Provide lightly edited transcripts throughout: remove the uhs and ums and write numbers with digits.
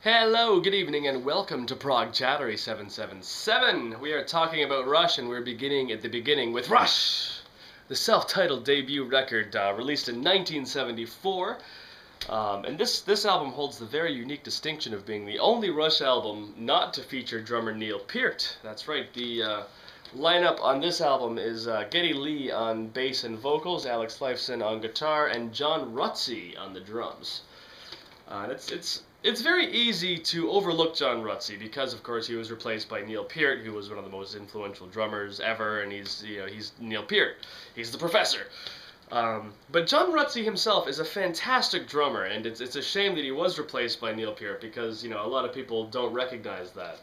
Hello, good evening, and welcome to Prog Chattery 777. We are talking about Rush, and we're beginning at the beginning with Rush, the self-titled debut record released in 1974. And this album holds the very unique distinction of being the only Rush album not to feature drummer Neil Peart. That's right, the lineup on this album is Geddy Lee on bass and vocals, Alex Lifeson on guitar, and John Rutsey on the drums. It's very easy to overlook John Rutsey because, of course, he was replaced by Neil Peart, who was one of the most influential drummers ever, and he's Neil Peart. He's the professor. But John Rutsey himself is a fantastic drummer, and it's a shame that he was replaced by Neil Peart because a lot of people don't recognize that.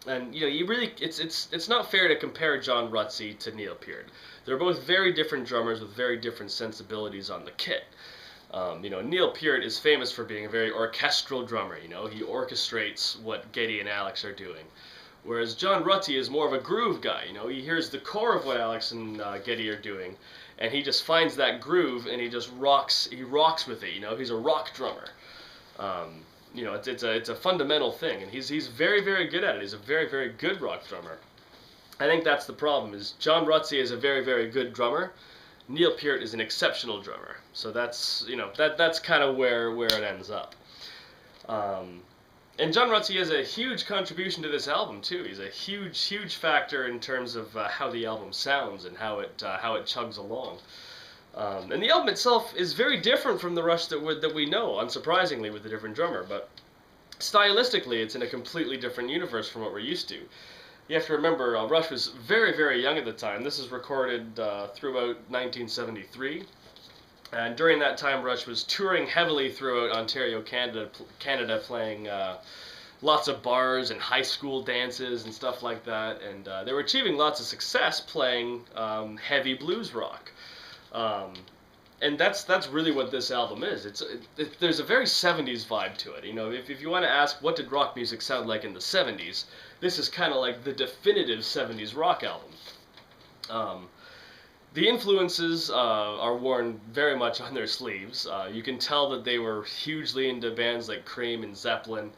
And you really it's not fair to compare John Rutsey to Neil Peart. They're both very different drummers with very different sensibilities on the kit. Neil Peart is famous for being a very orchestral drummer. He orchestrates what Geddy and Alex are doing. Whereas John Rutsey is more of a groove guy. He hears the core of what Alex and Geddy are doing, and he just finds that groove and he just rocks. He rocks with it. He's a rock drummer. It's a fundamental thing, and he's very, very good at it. He's a very, very good rock drummer. I think that's the problem. Is John Rutsey is a very, very good drummer. Neil Peart is an exceptional drummer, so that's that's kind of where it ends up. And John Rutsey has a huge contribution to this album too. He's a huge factor in terms of how the album sounds and how it chugs along. And the album itself is very different from the Rush that we know, unsurprisingly, with a different drummer. But stylistically, it's in a completely different universe from what we're used to. You have to remember, Rush was very, very young at the time. This is recorded throughout 1973. And during that time, Rush was touring heavily throughout Ontario, Canada, playing lots of bars and high school dances and stuff like that. And they were achieving lots of success playing heavy blues rock. And that's really what this album is. There's a very 70s vibe to it. If you want to ask what did rock music sound like in the 70s, this is kind of like the definitive 70s rock album. The influences are worn very much on their sleeves. You can tell that they were hugely into bands like Cream and Zeppelin.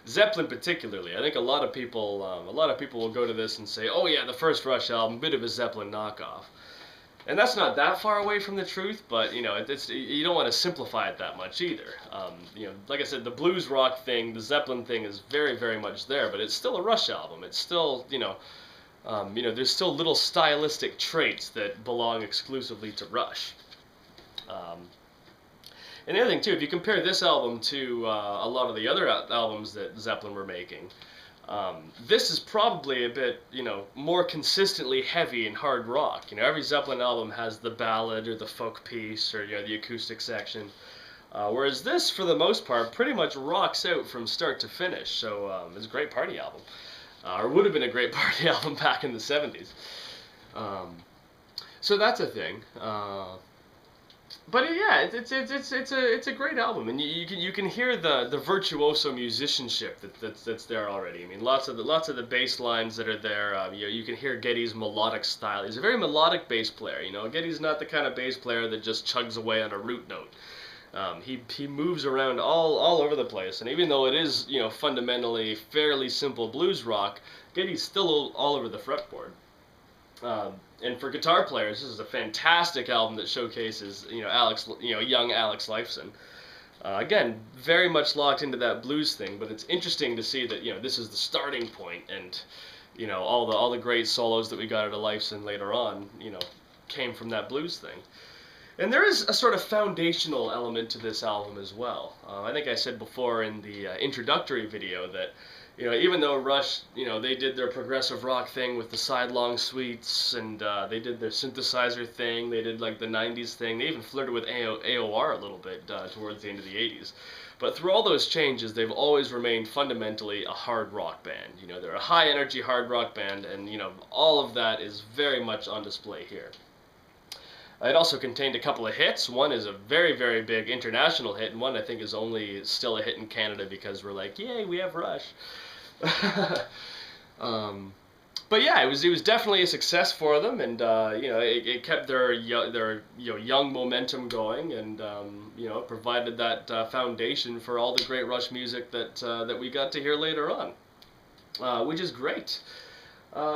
Zeppelin particularly. I think a lot of people will go to this and say, "Oh yeah, the first Rush album, bit of a Zeppelin knockoff." And that's not that far away from the truth, but you don't want to simplify it that much either. Like I said, the blues rock thing, the Zeppelin thing is very, very much there, but it's still a Rush album. It's still, there's still little stylistic traits that belong exclusively to Rush. And the other thing too, if you compare this album to a lot of the other albums that Zeppelin were making, this is probably a bit, more consistently heavy and hard rock. Every Zeppelin album has the ballad or the folk piece or, the acoustic section. Whereas this, for the most part, pretty much rocks out from start to finish. So it's a great party album. Or would have been a great party album back in the 70s. So that's a thing. But yeah, it's a great album, and you can hear the virtuoso musicianship that's there already. I mean, lots of the bass lines that are there. You can hear Geddy's melodic style. He's a very melodic bass player. Geddy's not the kind of bass player that just chugs away on a root note. He moves around all over the place, and even though it is fundamentally fairly simple blues rock, Geddy's still all over the fretboard. And for guitar players, this is a fantastic album that showcases, young Alex Lifeson. Again, very much locked into that blues thing, but it's interesting to see that, this is the starting point, and, all the great solos that we got out of Lifeson later on, came from that blues thing. And there is a sort of foundational element to this album as well. I think I said before in the introductory video that, even though Rush, they did their progressive rock thing with the sidelong suites, and they did their synthesizer thing, they did like the 90s thing, they even flirted with AOR a little bit towards the end of the 80s. But through all those changes, they've always remained fundamentally a hard rock band. They're a high energy hard rock band, and all of that is very much on display here. It also contained a couple of hits. One is a very, very big international hit, and one I think is only still a hit in Canada because we're like, yay, we have Rush. But yeah, it was definitely a success for them, and it kept their young momentum going, and provided that foundation for all the great Rush music that we got to hear later on, which is great.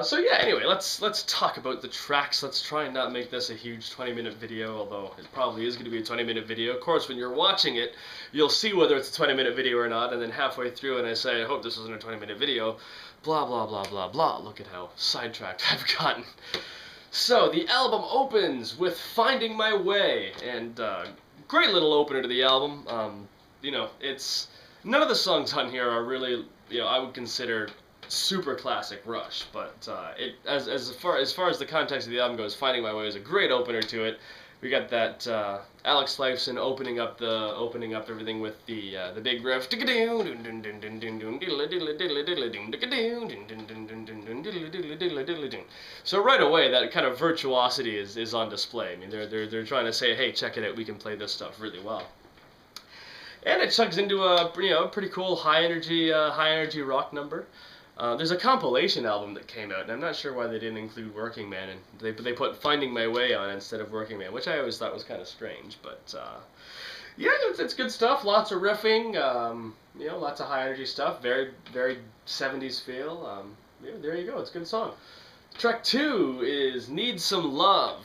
So yeah, anyway, let's talk about the tracks. Let's try and not make this a huge 20-minute video, although it probably is going to be a 20-minute video. Of course, when you're watching it, you'll see whether it's a 20-minute video or not, and then halfway through, and I say, I hope this isn't a 20-minute video, blah, blah, blah, blah, blah. Look at how sidetracked I've gotten. So, the album opens with Finding My Way, and great little opener to the album. It's none of the songs on here are really, I would consider super classic Rush, but as far as the context of the album goes, Finding My Way is a great opener to it. We got that Alex Lifeson opening up everything with the big riff. So right away, that kind of virtuosity is on display. I mean, they're trying to say, hey, check it out, we can play this stuff really well. And it chugs into a pretty cool high energy rock number. There's a compilation album that came out, and I'm not sure why they didn't include Working Man, and they put Finding My Way on instead of Working Man, which I always thought was kind of strange, but yeah, it's good stuff, lots of riffing, lots of high energy stuff, very, very 70s feel, yeah, there you go, it's a good song. Track 2 is Need Some Love.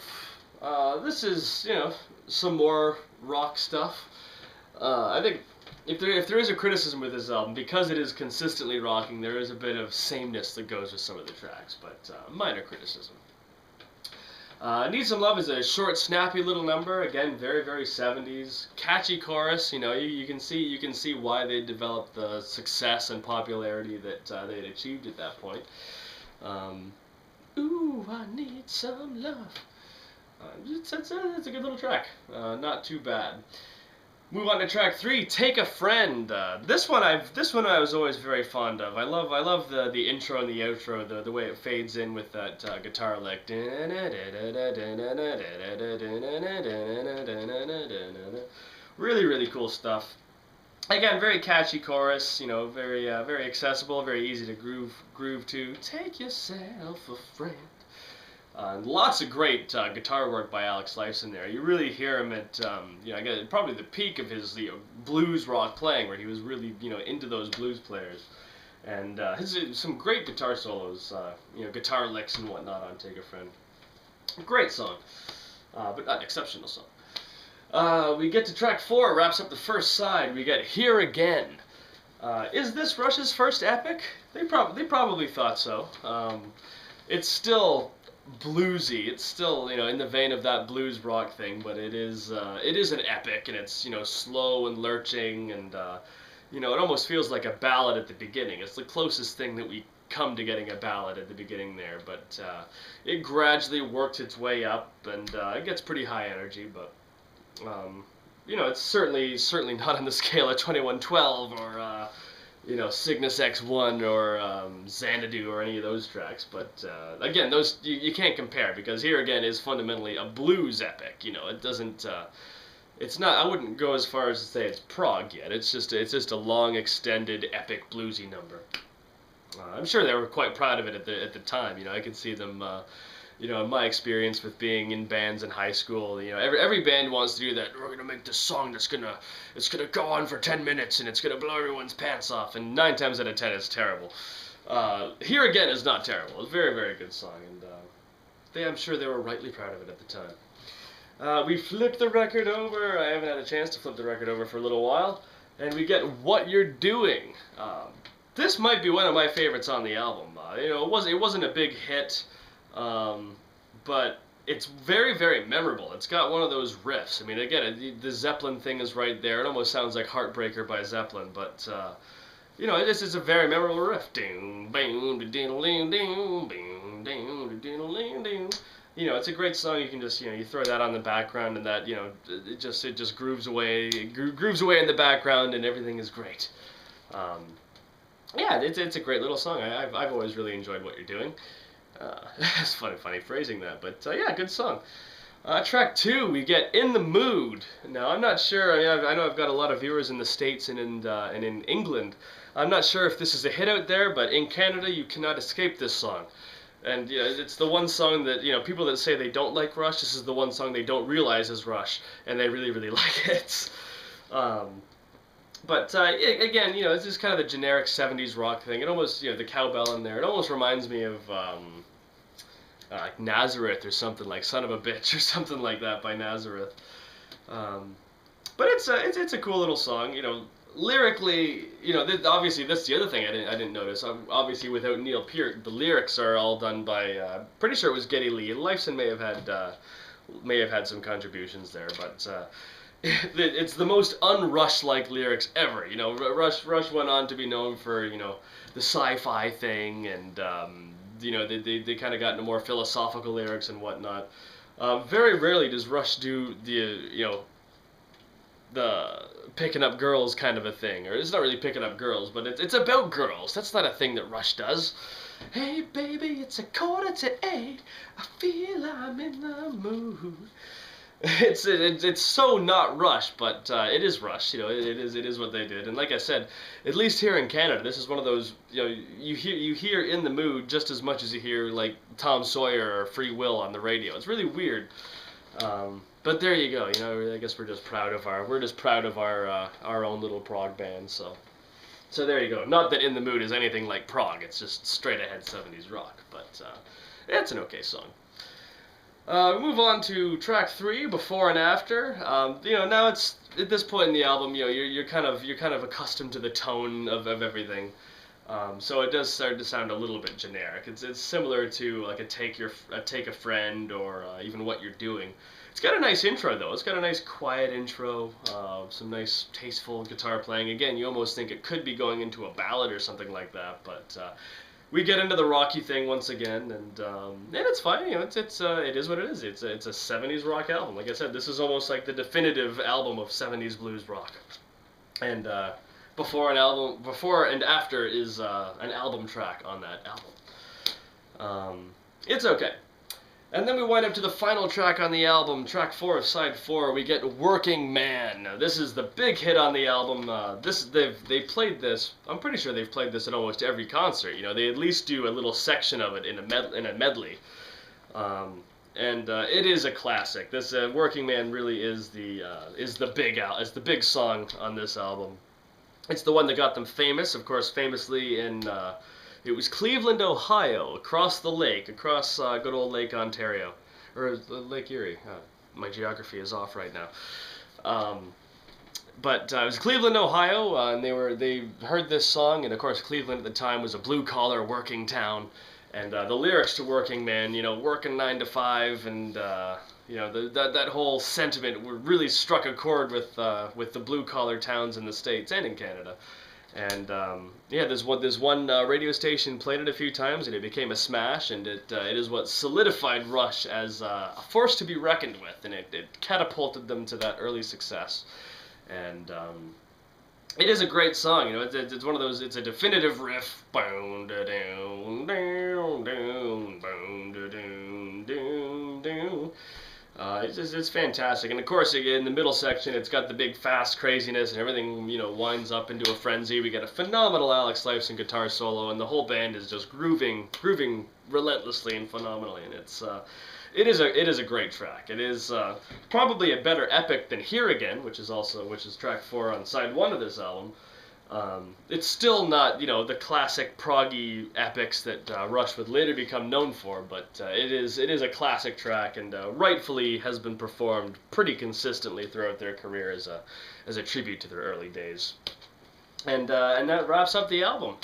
This is, some more rock stuff. I think if there is a criticism with this album, because it is consistently rocking, there is a bit of sameness that goes with some of the tracks, but minor criticism. Need Some Love is a short, snappy little number. Again, very, very 70s, catchy chorus. You can see why they developed the success and popularity that they had achieved at that point. Ooh, I need some love. It's a good little track. Not too bad. Move on to track 3, Take a Friend. This one I was always very fond of. I love the intro and the outro, the way it fades in with that guitar lick. Really, really cool stuff. Again, very catchy chorus. Very very accessible, very easy to groove to. Take yourself a friend. Lots of great guitar work by Alex Lifeson there. You really hear him at, again, probably the peak of his blues rock playing, where he was really, into those blues players. And some great guitar solos, guitar licks and whatnot on Take a Friend. Great song, but not an exceptional song. We get to track 4, wraps up the first side. We get Here Again. Is this Rush's first epic? They probably thought so. It's still bluesy. It's still, in the vein of that blues rock thing, but it is an epic, and it's, slow and lurching, and it almost feels like a ballad at the beginning. It's the closest thing that we come to getting a ballad at the beginning there, but it gradually works its way up, and it gets pretty high energy, but it's certainly not on the scale of 2112 or Cygnus X1 or Xanadu or any of those tracks, but again, those you can't compare, because Here Again is fundamentally a blues epic. It doesn't. It's not. I wouldn't go as far as to say it's prog yet. It's just a long, extended, epic bluesy number. I'm sure they were quite proud of it at the time. I could see them. In my experience with being in bands in high school, every band wants to do that. We're gonna make this song it's gonna go on for 10 minutes and it's gonna blow everyone's pants off. And 9 times out of 10, it's terrible. Here Again is not terrible. It's a very, very good song, and I'm sure they were rightly proud of it at the time. We flip the record over. I haven't had a chance to flip the record over for a little while, and we get What You're Doing. This might be one of my favorites on the album. It wasn't a big hit. But it's very, very memorable. It's got one of those riffs. I mean, again, the Zeppelin thing is right there. It almost sounds like Heartbreaker by Zeppelin, but, it's a very memorable riff. It's a great song. You can just, you throw that on the background, and that, it just grooves away. It grooves away in the background, and everything is great. Yeah, it's a great little song. I've always really enjoyed What You're Doing. It's funny phrasing that, but yeah, good song. Track 2, we get In the Mood. Now, I'm not sure. I know I've got a lot of viewers in the States and in England. I'm not sure if this is a hit out there, but in Canada, you cannot escape this song. And it's the one song that people that say they don't like Rush. This is the one song they don't realize is Rush, and they really really like it. But again, it's just kind of the generic '70s rock thing. It almost the cowbell in there. It almost reminds me of like Nazareth or something, like Son of a Bitch or something like that by Nazareth. But it's a cool little song. Lyrically, obviously that's the other thing I didn't notice. Obviously, without Neil Peart, the lyrics are all done by pretty sure it was Geddy Lee. Lifeson may have had some contributions there, but it's the most un-Rush-like lyrics ever. Rush went on to be known for the sci-fi thing, and they kind of got into more philosophical lyrics and whatnot. Very rarely does Rush do the picking up girls kind of a thing, or it's not really picking up girls, but it's about girls. That's not a thing that Rush does. Hey baby, it's 7:45. I feel I'm in the mood. It's so not Rush, but it is Rush. It is what they did. And like I said, at least here in Canada, this is one of those you hear In the Mood just as much as you hear like Tom Sawyer or Free Will on the radio. It's really weird. But there you go. I guess we're just proud of our own little prog band. So there you go. Not that In the Mood is anything like prog. It's just straight ahead '70s rock. But it's an okay song. Move on to track 3, Before and After. Now it's at this point in the album, you're kind of accustomed to the tone of everything. So it does start to sound a little bit generic. It's similar to like a Take a Friend or even What You're Doing. It's got a nice intro though. It's got a nice quiet intro, some nice tasteful guitar playing. Again, you almost think it could be going into a ballad or something like that, but we get into the rocky thing once again, and it's fine. It is what it is. It's a '70s rock album. Like I said, this is almost like the definitive album of '70s blues rock. And Before and After is an album track on that album. It's okay. And then we wind up to the final track on the album, track 4 of side 4. We get Working Man. Now, this is the big hit on the album. They played this. I'm pretty sure they've played this at almost every concert. They at least do a little section of it in a medley. And it is a classic. This Working Man really is the big song on this album. It's the one that got them famous, of course, famously in. It was Cleveland, Ohio, across the lake, across good old Lake Ontario, or Lake Erie. My geography is off right now. But it was Cleveland, Ohio, and they heard this song, and of course Cleveland at the time was a blue-collar working town, and the lyrics to Working Man, working 9 to 5, and that whole sentiment really struck a chord with the blue-collar towns in the States and in Canada. And there's one radio station played it a few times, and it became a smash, and it is what solidified Rush as a force to be reckoned with, and it catapulted them to that early success. And it is a great song. It's one of those. It's a definitive riff. It's fantastic, and of course in the middle section it's got the big fast craziness and everything winds up into a frenzy. We get a phenomenal Alex Lifeson guitar solo, and the whole band is just grooving relentlessly and phenomenally, and it is a great track. It is probably a better epic than Here Again, which is track 4 on side 1 of this album. It's still not, the classic proggy epics that Rush would later become known for, but it is a classic track, and rightfully has been performed pretty consistently throughout their career as a tribute to their early days. And that wraps up the album.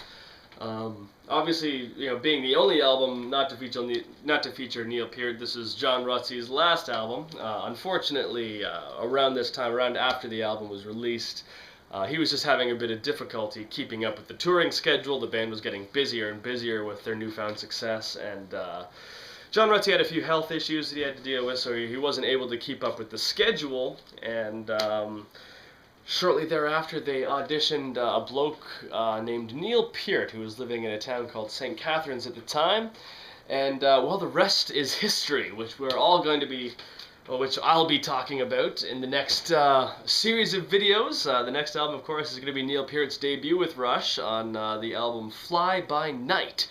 Obviously, being the only album not to feature Neil Peart, this is John Rutsey's last album. Unfortunately, around after the album was released, he was just having a bit of difficulty keeping up with the touring schedule. The band was getting busier and busier with their newfound success, and John Rutsey had a few health issues that he had to deal with, so he wasn't able to keep up with the schedule, and shortly thereafter they auditioned a bloke named Neil Peart, who was living in a town called St. Catharines at the time, and the rest is history, which I'll be talking about in the next series of videos. The next album, of course, is going to be Neil Peart's debut with Rush on the album Fly By Night.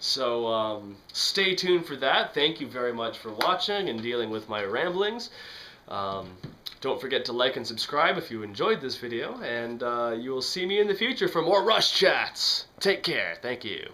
So stay tuned for that. Thank you very much for watching and dealing with my ramblings. Don't forget to like and subscribe if you enjoyed this video, and you will see me in the future for more Rush Chats. Take care. Thank you.